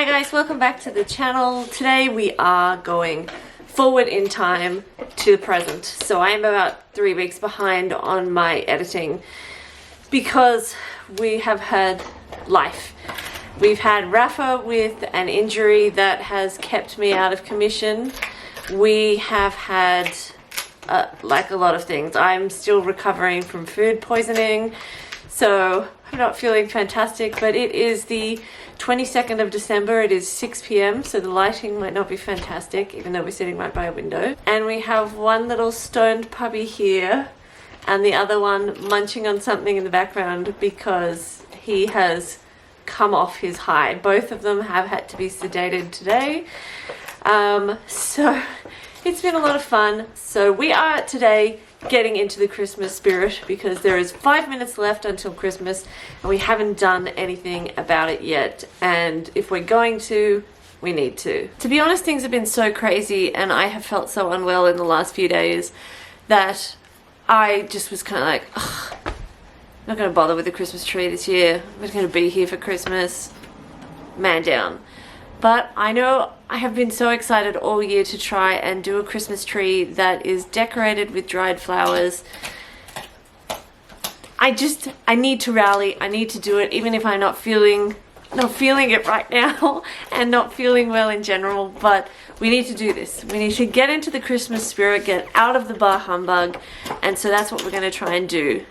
Hi guys, welcome back to the channel. Today we are going forward in time to the present. So I am about 3 weeks behind on my editing because we have had life. We've had Rafa with an injury that has kept me out of commission. We have had like a lot of things. I'm still recovering from food poisoning, so I'm not feeling fantastic, but it is the 22nd of December. It is 6 p.m, so the lighting might not be fantastic, even though we're sitting right by a window. And we have one little stoned puppy here, and the other one munching on something in the background because he has come off his high. Both of them have had to be sedated today. So it's been a lot of fun. So we are today getting into the Christmas spirit because there is 5 minutes left until Christmas and we haven't done anything about it yet. And if we're going to, we need to. To be honest, things have been so crazy and I have felt so unwell in the last few days that I just was kind of like, ugh, I'm not going to bother with the Christmas tree this year. I'm not going to be here for Christmas. Man down. But I know I have been so excited all year to try and do a Christmas tree that is decorated with dried flowers. I need to rally. I need to do it, even if I'm not feeling it right now and not feeling well in general. But we need to do this. We need to get into the Christmas spirit, get out of the bar humbug. And so that's what we're going to try and do.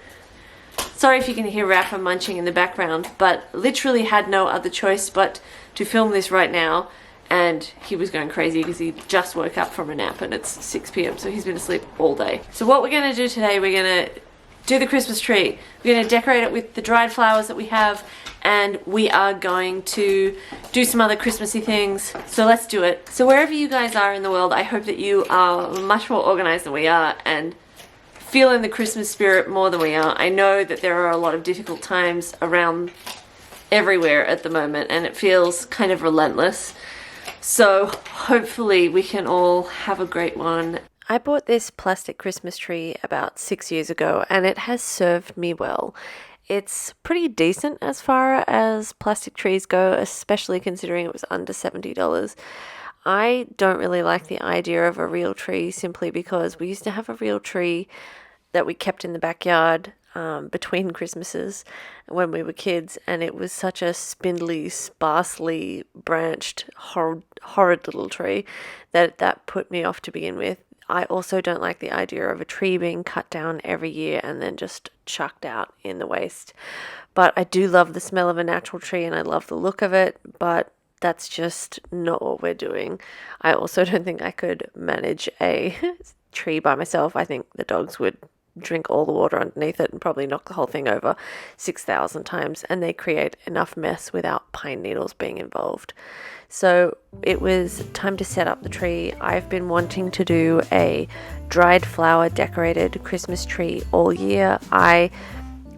Sorry if you can hear Rafa munching in the background, but literally had no other choice but to film this right now. And he was going crazy because he just woke up from a nap and it's 6 p.m, so he's been asleep all day. So what we're going to do today, we're going to do the Christmas tree. We're going to decorate it with the dried flowers that we have, and we are going to do some other Christmassy things. So let's do it. So wherever you guys are in the world, I hope that you are much more organized than we are and feeling the Christmas spirit more than we are. I know that there are a lot of difficult times around everywhere at the moment and it feels kind of relentless. So hopefully we can all have a great one. I bought this plastic Christmas tree about 6 years ago and it has served me well. It's pretty decent as far as plastic trees go, especially considering it was under $70. I don't really like the idea of a real tree simply because we used to have a real tree that we kept in the backyard between Christmases when we were kids, and it was such a spindly, sparsely branched, horrid little tree that put me off to begin with. I also don't like the idea of a tree being cut down every year and then just chucked out in the waste. But I do love the smell of a natural tree and I love the look of it, but that's just not what we're doing. I also don't think I could manage a tree by myself. I think the dogs would drink all the water underneath it and probably knock the whole thing over 6,000 times, and they create enough mess without pine needles being involved. So it was time to set up the tree. I've been wanting to do a dried flower decorated Christmas tree all year. I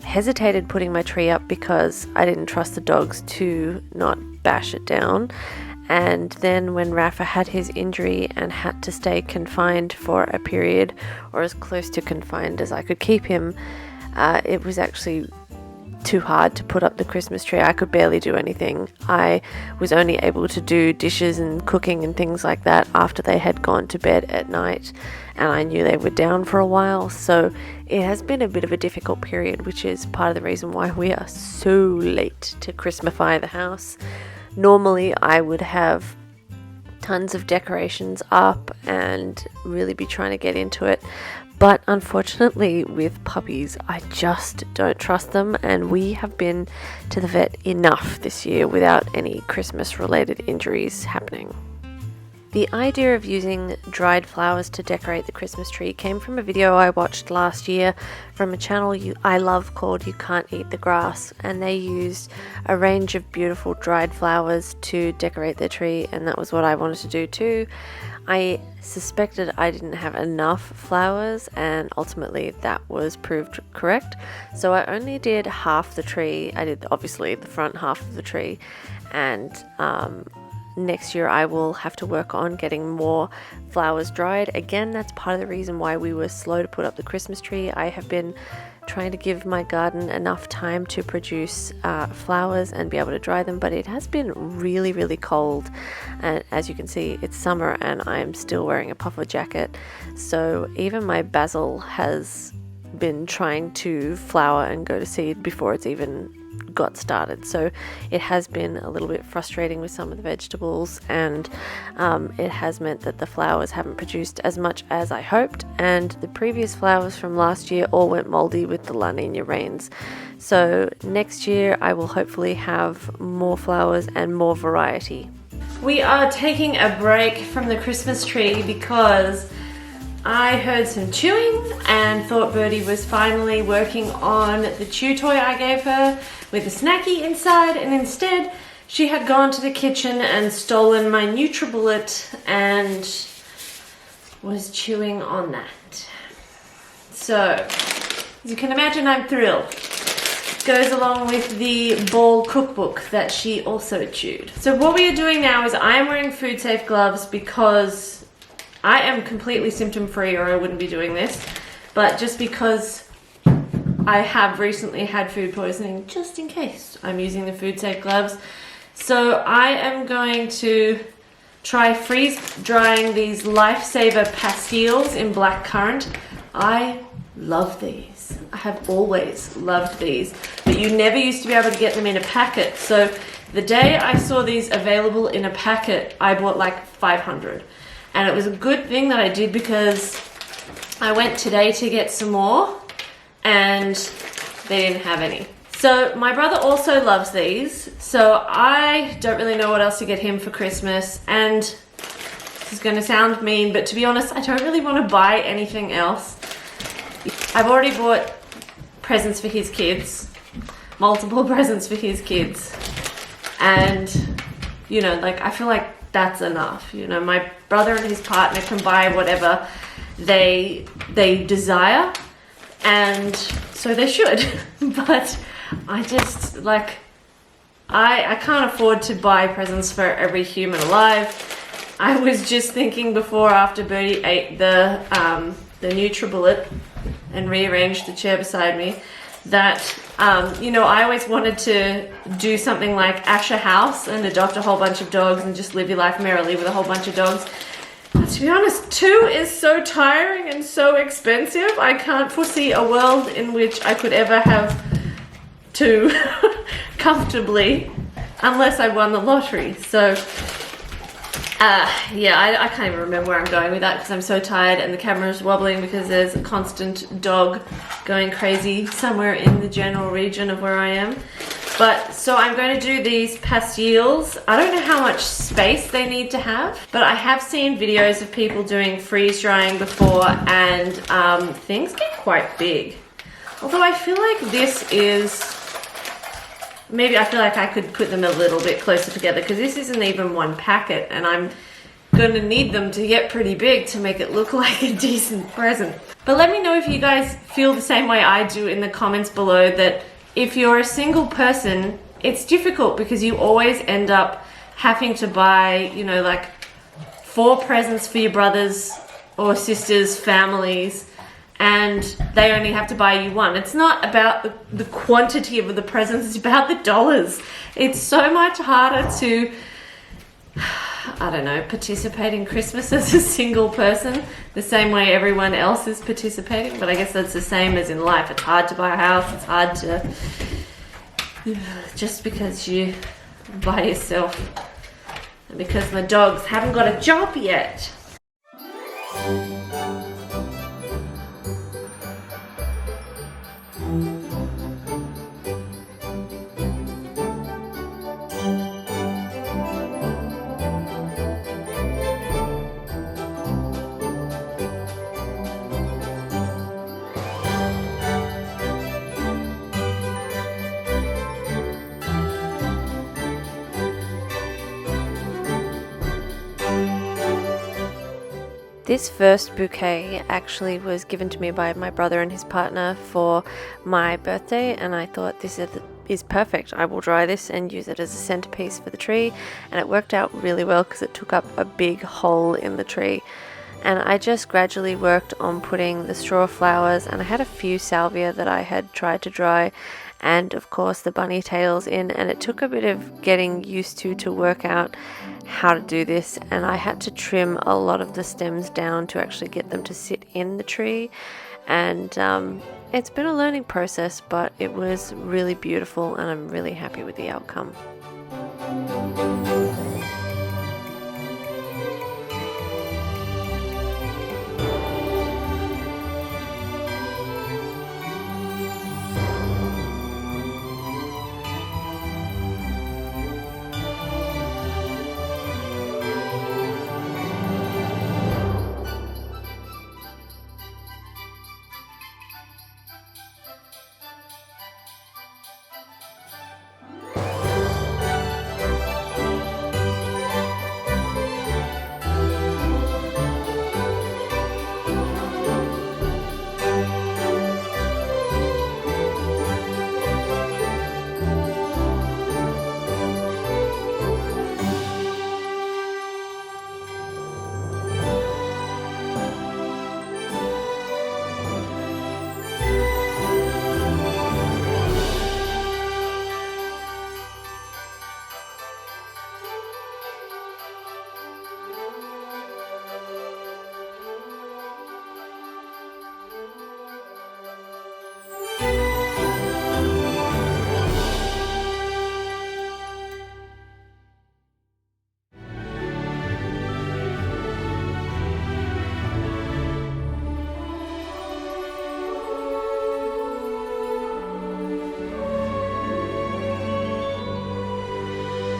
hesitated putting my tree up because I didn't trust the dogs to not bash it down. And then when Rafa had his injury and had to stay confined for a period, or as close to confined as I could keep him, it was actually too hard to put up the Christmas tree. I could barely do anything. I was only able to do dishes and cooking and things like that after they had gone to bed at night, and I knew they were down for a while. So it has been a bit of a difficult period, which is part of the reason why we are so late to Christmafy the house. Normally I would have tons of decorations up and really be trying to get into it, but unfortunately with puppies I just don't trust them, and we have been to the vet enough this year without any Christmas related injuries happening. The idea of using dried flowers to decorate the Christmas tree came from a video I watched last year from a channel I love called You Can't Eat the Grass, and they used a range of beautiful dried flowers to decorate their tree, and that was what I wanted to do too. I suspected I didn't have enough flowers, and ultimately that was proved correct. So I only did half the tree. I did obviously the front half of the tree, and next year I will have to work on getting more flowers dried. Again, that's part of the reason why we were slow to put up the Christmas tree. I have been trying to give my garden enough time to produce flowers and be able to dry them, but it has been really, really cold, and as you can see, it's summer and I'm still wearing a puffer jacket, so even my basil has been trying to flower and go to seed before it's even got started. So it has been a little bit frustrating with some of the vegetables, and it has meant that the flowers haven't produced as much as I hoped, and the previous flowers from last year all went moldy with the La Nina rains. So next year I will hopefully have more flowers and more variety. We are taking a break from the Christmas tree because I heard some chewing and thought Birdie was finally working on the chew toy I gave her with a snacky inside, and instead she had gone to the kitchen and stolen my NutriBullet and was chewing on that. So, as you can imagine, I'm thrilled. Goes along with the ball cookbook that she also chewed. So what we are doing now is I am wearing food safe gloves because I am completely symptom free, or I wouldn't be doing this, but just because I have recently had food poisoning, just in case, I'm using the food safe gloves. So I am going to try freeze drying these Lifesaver pastilles in blackcurrant. I love these. I have always loved these, but you never used to be able to get them in a packet. So the day I saw these available in a packet, I bought like 500. And it was a good thing that I did, because I went today to get some more and they didn't have any. So my brother also loves these, so I don't really know what else to get him for Christmas, and this is going to sound mean, but to be honest, I don't really want to buy anything else. I've already bought presents for his kids, multiple presents for his kids, and you know, like, I feel like that's enough. You know, my brother and his partner can buy whatever they desire, and so they should. But I just, like, I can't afford to buy presents for every human alive. I was just thinking before, after Birdie ate the NutriBullet and rearranged the chair beside me, that you know, I always wanted to do something like Asher House and adopt a whole bunch of dogs and just live your life merrily with a whole bunch of dogs. But to be honest, 2 is so tiring and so expensive. I can't foresee a world in which I could ever have 2 comfortably, unless I won the lottery. So yeah, I can't even remember where I'm going with that because I'm so tired, and the camera's wobbling because there's a constant dog going crazy somewhere in the general region of where I am. But so I'm going to do these pastilles. I don't know how much space they need to have, but I have seen videos of people doing freeze drying before, and things get quite big. Although I feel like this is, maybe I feel like I could put them a little bit closer together, because this isn't even one packet, and I'm going to need them to get pretty big to make it look like a decent present. But let me know if you guys feel the same way I do in the comments below, that if you're a single person, it's difficult because you always end up having to buy, you know, like 4 presents for your brothers or sisters, families, and they only have to buy you 1. It's not about the quantity of the presents, it's about the dollars. It's so much harder to, I don't know, participate in Christmas as a single person the same way everyone else is participating. But I guess that's the same as in life. It's hard to buy a house, it's hard to, just because you by yourself, and because my dogs haven't got a job yet. This first bouquet actually was given to me by my brother and his partner for my birthday, and I thought this is perfect. I will dry this and use it as a centerpiece for the tree, and it worked out really well because it took up a big hole in the tree. And I just gradually worked on putting the straw flowers, and I had a few salvia that I had tried to dry, and of course the bunny tails in, and it took a bit of getting used to work out how to do this, and I had to trim a lot of the stems down to actually get them to sit in the tree. And it's been a learning process, but it was really beautiful, and I'm really happy with the outcome.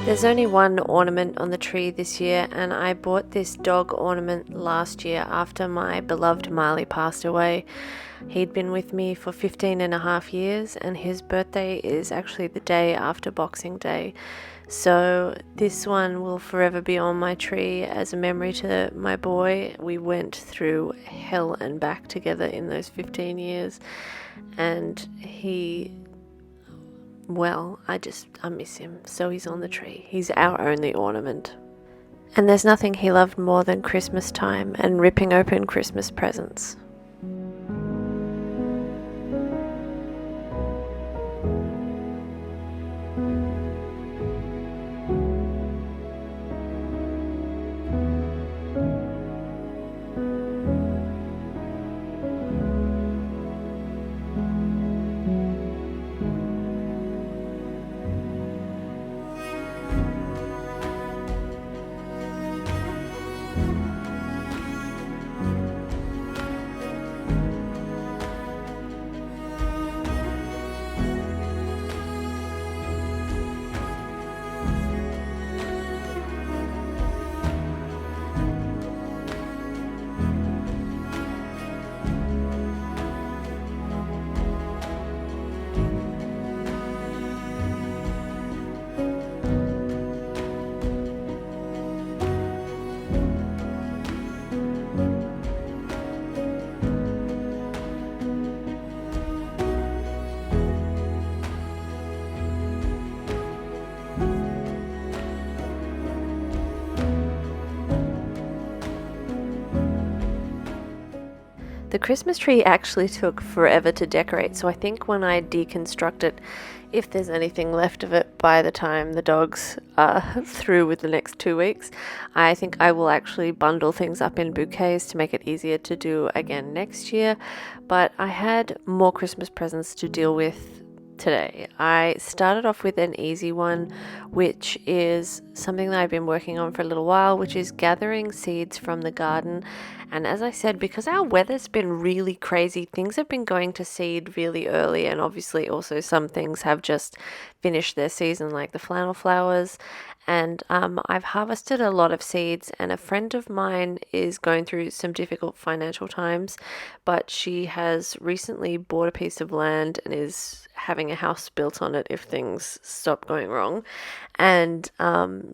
There's only one ornament on the tree this year, and I bought this dog ornament last year after my beloved Marley passed away. He'd been with me for 15 and a half years, and his birthday is actually the day after Boxing Day. So this one will forever be on my tree as a memory to my boy. We went through hell and back together in those 15 years, and I miss him, so he's on the tree. He's our only ornament. And there's nothing he loved more than Christmas time and ripping open Christmas presents. The Christmas tree actually took forever to decorate, so I think when I deconstruct it, if there's anything left of it by the time the dogs are through with the next 2 weeks, I think I will actually bundle things up in bouquets to make it easier to do again next year. But I had more Christmas presents to deal with today. I started off with an easy one, which is something that I've been working on for a little while, which is gathering seeds from the garden. And as I said, because our weather's been really crazy, things have been going to seed really early, and obviously also some things have just finished their season, like the flannel flowers. And I've harvested a lot of seeds, and a friend of mine is going through some difficult financial times, but she has recently bought a piece of land and is having a house built on it if things stop going wrong. And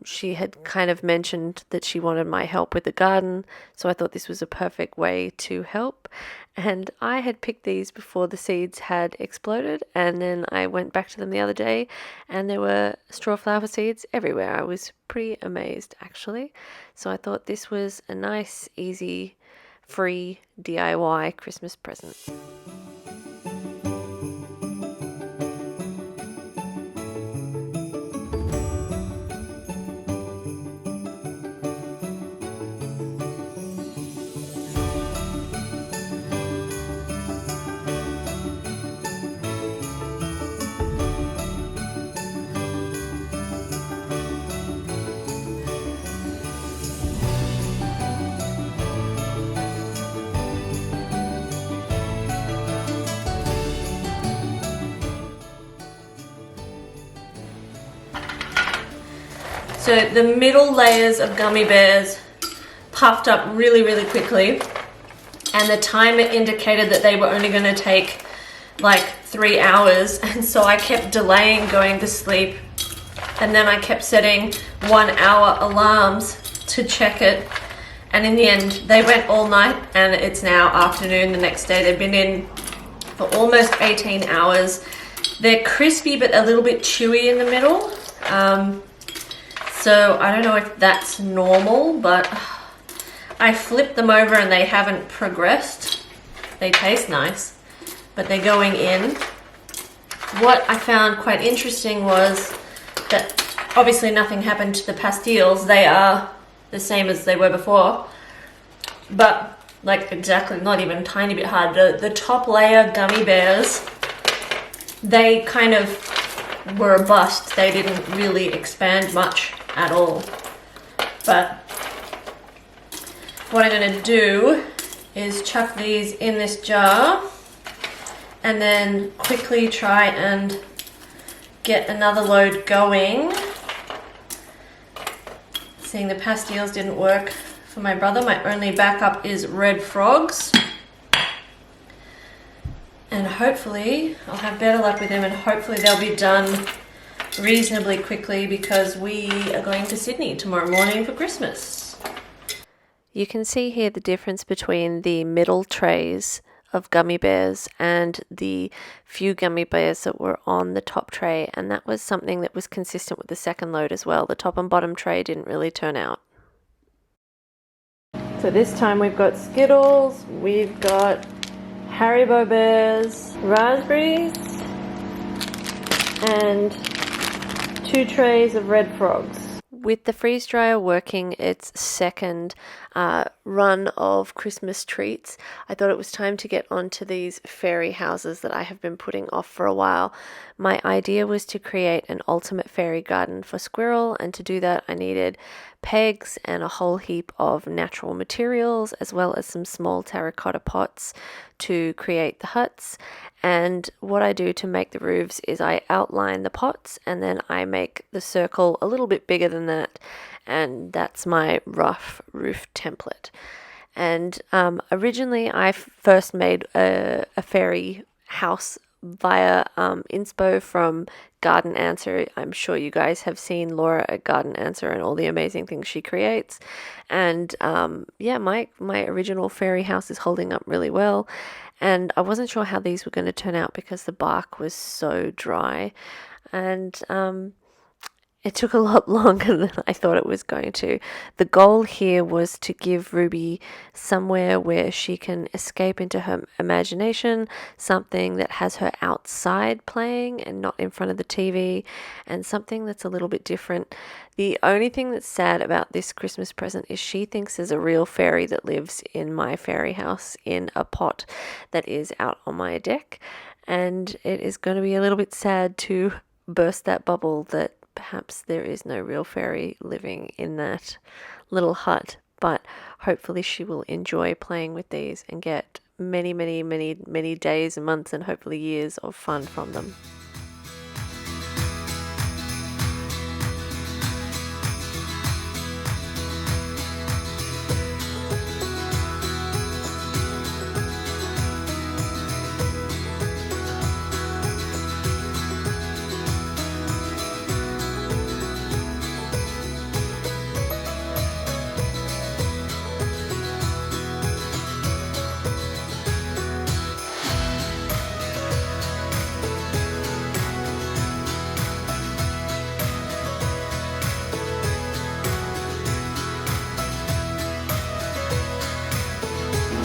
she had kind of mentioned that she wanted my help with the garden, so I thought this was a perfect way to help. And I had picked these before the seeds had exploded, and then I went back to them the other day and there were straw flower seeds everywhere. I was pretty amazed actually. So I thought this was a nice, easy, free DIY Christmas present. So the middle layers of gummy bears puffed up really, really quickly, and the timer indicated that they were only going to take like 3 hours, and so I kept delaying going to sleep, and then I kept setting 1 hour alarms to check it, and in the end they went all night, and it's now afternoon the next day. They've been in for almost 18 hours. They're crispy but a little bit chewy in the middle. So I don't know if that's normal, but I flipped them over and they haven't progressed. They taste nice, but they're going in. What I found quite interesting was that obviously nothing happened to the pastilles. They are the same as they were before, but like exactly, not even a tiny bit hard. The top layer gummy bears, they kind of were a bust. They didn't really expand much at all. But what I'm going to do is chuck these in this jar and then quickly try and get another load going. Seeing the pastilles didn't work for my brother, my only backup is red frogs. And hopefully I'll have better luck with them, and hopefully they'll be done reasonably quickly because we are going to Sydney tomorrow morning for Christmas. You can see here the difference between the middle trays of gummy bears and the few gummy bears that were on the top tray, and that was something that was consistent with the second load as well. The top and bottom tray didn't really turn out. So this time we've got Skittles, we've got Haribo bears, raspberries, and 2 trays of red frogs. With the freeze dryer working its second run of Christmas treats, I thought it was time to get onto these fairy houses that I have been putting off for a while. My idea was to create an ultimate fairy garden for Squirrel, and to do that I needed pegs and a whole heap of natural materials, as well as some small terracotta pots to create the huts. And what I do to make the roofs is I outline the pots and then I make the circle a little bit bigger than that, and that's my rough roof template. And originally I first made a fairy house via inspo from Garden Answer. I'm sure you guys have seen Laura at Garden Answer and all the amazing things she creates. And yeah, my original fairy house is holding up really well. And I wasn't sure how these were going to turn out because the bark was so dry. And it took a lot longer than I thought it was going to. The goal here was to give Ruby somewhere where she can escape into her imagination, something that has her outside playing and not in front of the TV, and something that's a little bit different. The only thing that's sad about this Christmas present is she thinks there's a real fairy that lives in my fairy house in a pot that is out on my deck, and it is going to be a little bit sad to burst that bubble that perhaps there is no real fairy living in that little hut, but hopefully she will enjoy playing with these and get many, many, many, many days and months and hopefully years of fun from them.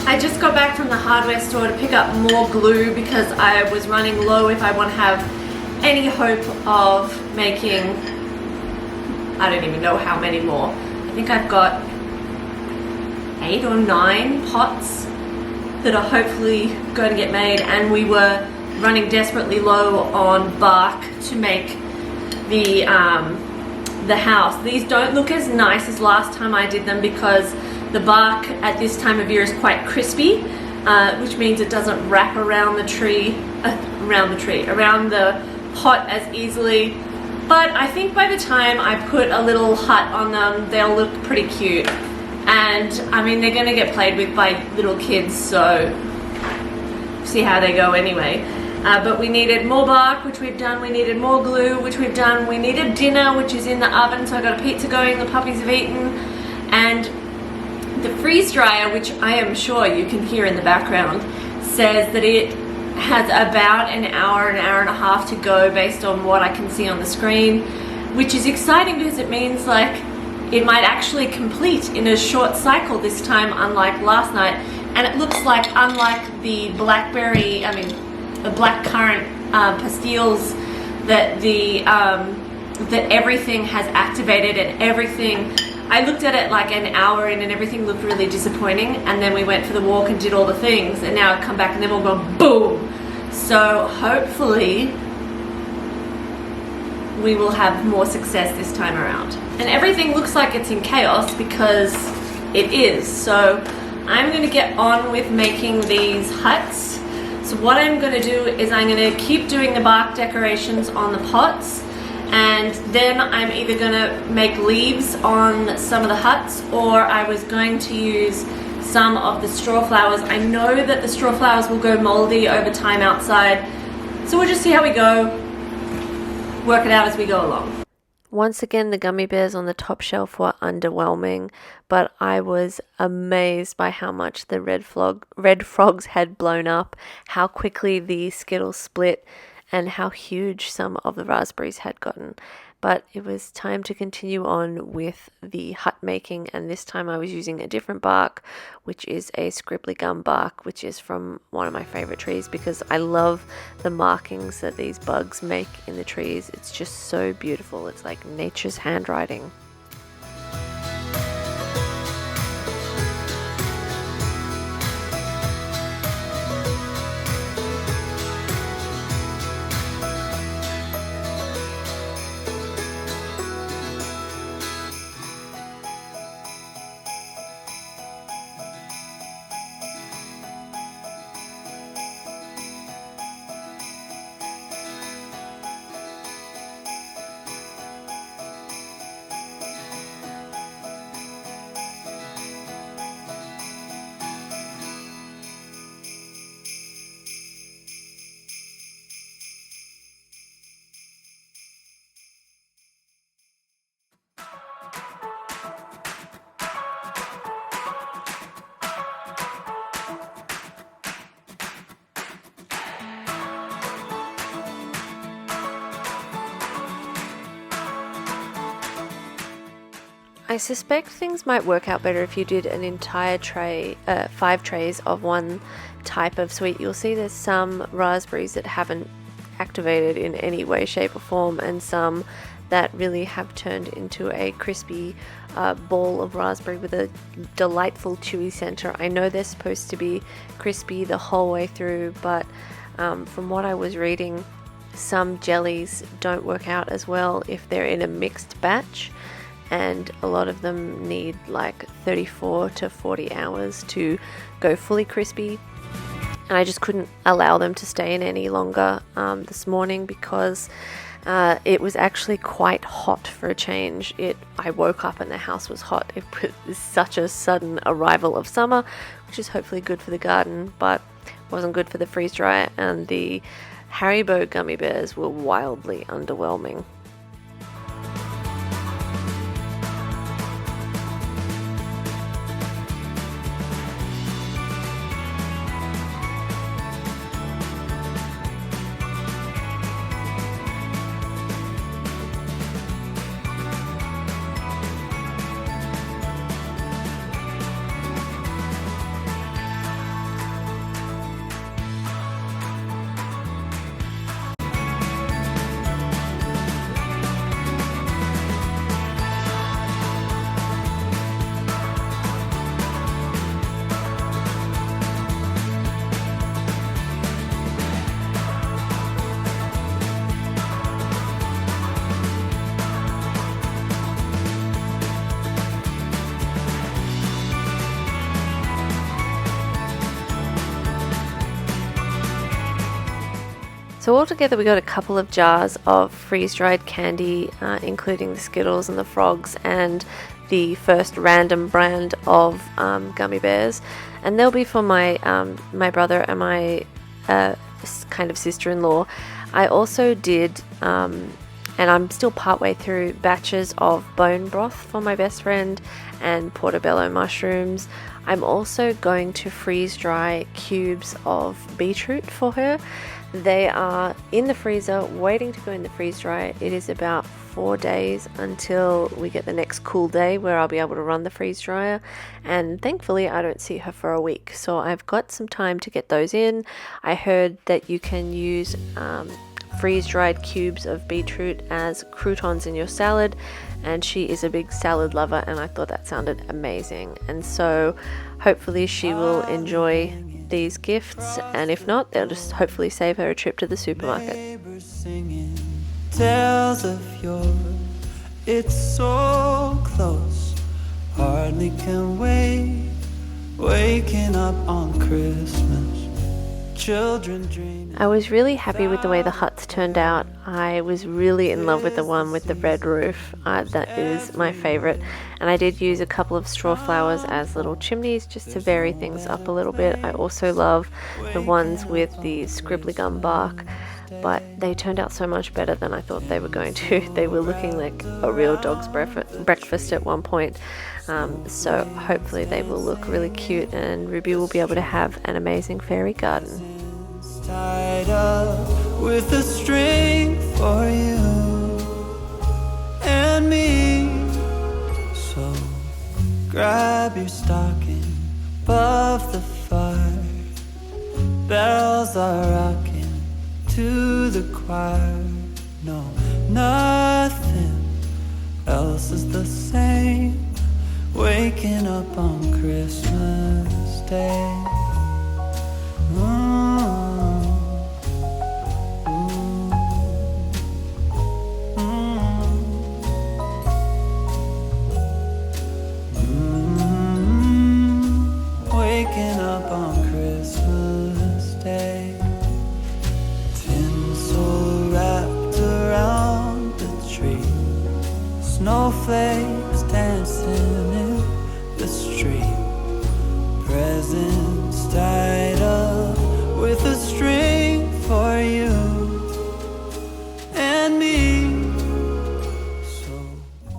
I just got back from the hardware store to pick up more glue because I was running low if I want to have any hope of making, I don't even know how many more. I think I've got 8 or 9 pots that are hopefully going to get made, and we were running desperately low on bark to make the house. These don't look as nice as last time I did them because the bark at this time of year is quite crispy, which means it doesn't wrap around around the pot as easily. But I think by the time I put a little hut on them, they'll look pretty cute. And I mean, they're gonna get played with by little kids, so see how they go anyway. But we needed more bark, which we've done. We needed more glue, which we've done. We needed dinner, which is in the oven, so I got a pizza going, the puppies have eaten. And the freeze dryer, which I am sure you can hear in the background, says that it has about an hour and a half to go based on what I can see on the screen, which is exciting because it means like it might actually complete in a short cycle this time, unlike last night. And it looks like, unlike the the blackcurrant pastilles, that that everything has activated and everything. I looked at it like an hour in and everything looked really disappointing, and then we went for the walk and did all the things, and now I've come back and they've all gone boom. So hopefully we will have more success this time around. And everything looks like it's in chaos because it is. So I'm going to get on with making these huts. So what I'm going to do is I'm going to keep doing the bark decorations on the pots, and then I'm either going to make leaves on some of the huts, or I was going to use some of the straw flowers. I know that the straw flowers will go moldy over time outside, so we'll just see how we go, work it out as we go along. Once again, the gummy bears on the top shelf were underwhelming, but I was amazed by how much the red frogs had blown up, how quickly the Skittles split, and how huge some of the raspberries had gotten. But it was time to continue on with the hut making, and this time I was using a different bark, which is a scribbly gum bark, which is from one of my favorite trees because I love the markings that these bugs make in the trees. It's just so beautiful. It's like nature's handwriting. I suspect things might work out better if you did an entire tray, 5 trays of one type of sweet. You'll see there's some raspberries that haven't activated in any way, shape or form, and some that really have turned into a crispy ball of raspberry with a delightful chewy center. I know they're supposed to be crispy the whole way through, but from what I was reading, some jellies don't work out as well if they're in a mixed batch, and a lot of them need like 34 to 40 hours to go fully crispy. And I just couldn't allow them to stay in any longer this morning because it was actually quite hot for a change. I woke up and the house was hot. It was such a sudden arrival of summer, which is hopefully good for the garden, but wasn't good for the freeze dryer, and the Haribo gummy bears were wildly underwhelming. So altogether we got a couple of jars of freeze-dried candy, including the Skittles and the Frogs and the first random brand of gummy bears, and they'll be for my my brother and my kind of sister-in-law. I also did, and I'm still partway through, batches of bone broth for my best friend and portobello mushrooms. I'm also going to freeze dry cubes of beetroot for her. They are in the freezer waiting to go in the freeze dry. It is about 4 days until we get the next cool day where I'll be able to run the freeze dryer, and thankfully I don't see her for a week, so I've got some time to get those in. I heard that you can use freeze-dried cubes of beetroot as croutons in your salad, and she is a big salad lover, and I thought that sounded amazing, and so hopefully she will enjoy these gifts, and if not, they'll just hopefully save her a trip to the supermarket. Tales of yore, it's so close, hardly can wait, waking up on Christmas, children dreaming. I was really happy with the way the huts turned out. I was really in love with the one with the red roof. That is my favorite, and I did use a couple of straw flowers as little chimneys just to vary things up a little bit. I also love the ones with the scribbly gum bark, but they turned out so much better than I thought they were going to. They were looking like a real dog's breakfast at one point, so hopefully they will look really cute and Ruby will be able to have an amazing fairy garden. Tied up with a string for you and me, so grab your stocking above the fire, bells are rocking to the choir. No, nothing else is the same, waking up on Christmas Day. Waking up on Christmas Day, tinsel wrapped around the tree, snowflakes dancing in the street, presents tied up with a string for you and me.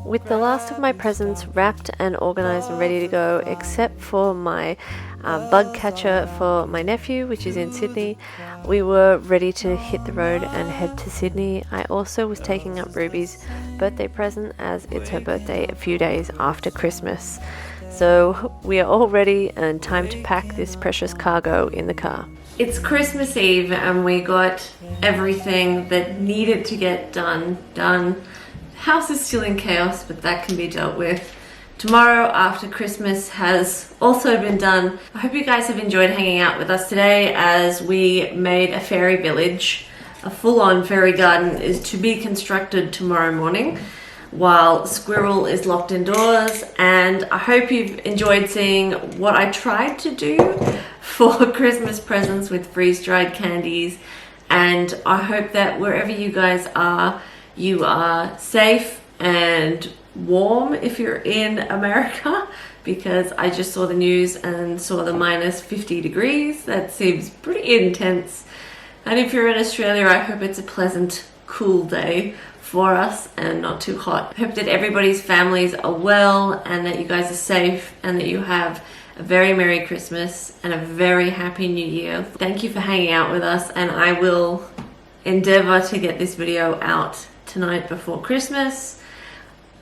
With the last of my presents wrapped and organised and ready to go, except for my bug catcher for my nephew, which is in Sydney, we were ready to hit the road and head to Sydney. I also was taking up Ruby's birthday present, as it's her birthday a few days after Christmas. So we are all ready and time to pack this precious cargo in the car. It's Christmas Eve and we got everything that needed to get done. House is still in chaos, but that can be dealt with. Tomorrow after Christmas has also been done. I hope you guys have enjoyed hanging out with us today as we made a fairy village. A full-on fairy garden is to be constructed tomorrow morning while Squirrel is locked indoors, and I hope you've enjoyed seeing what I tried to do for Christmas presents with freeze-dried candies, and I hope that wherever you guys are, you are safe and warm if you're in America, because I just saw the news and saw the minus 50 degrees. That seems pretty intense. And if you're in Australia, I hope it's a pleasant, cool day for us and not too hot. I hope that everybody's families are well and that you guys are safe and that you have a very Merry Christmas and a very Happy New Year. Thank you for hanging out with us, and I will endeavor to get this video out tonight before Christmas.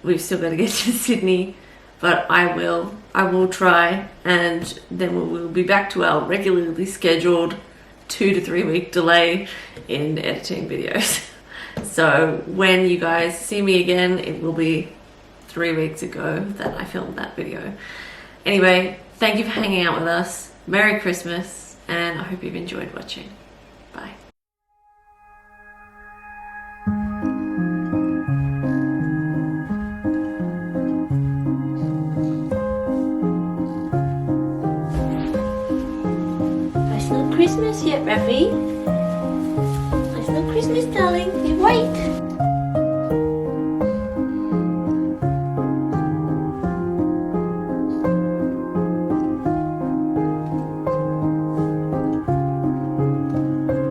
We've still got to get to Sydney, but I will try, and then we'll be back to our regularly scheduled 2 to 3 week delay in editing videos. So when you guys see me again, it will be 3 weeks ago that I filmed that video. Anyway, thank you for hanging out with us. Merry Christmas, and I hope you've enjoyed watching. Bye. It's not Christmas yet, Rafi. It's not darling.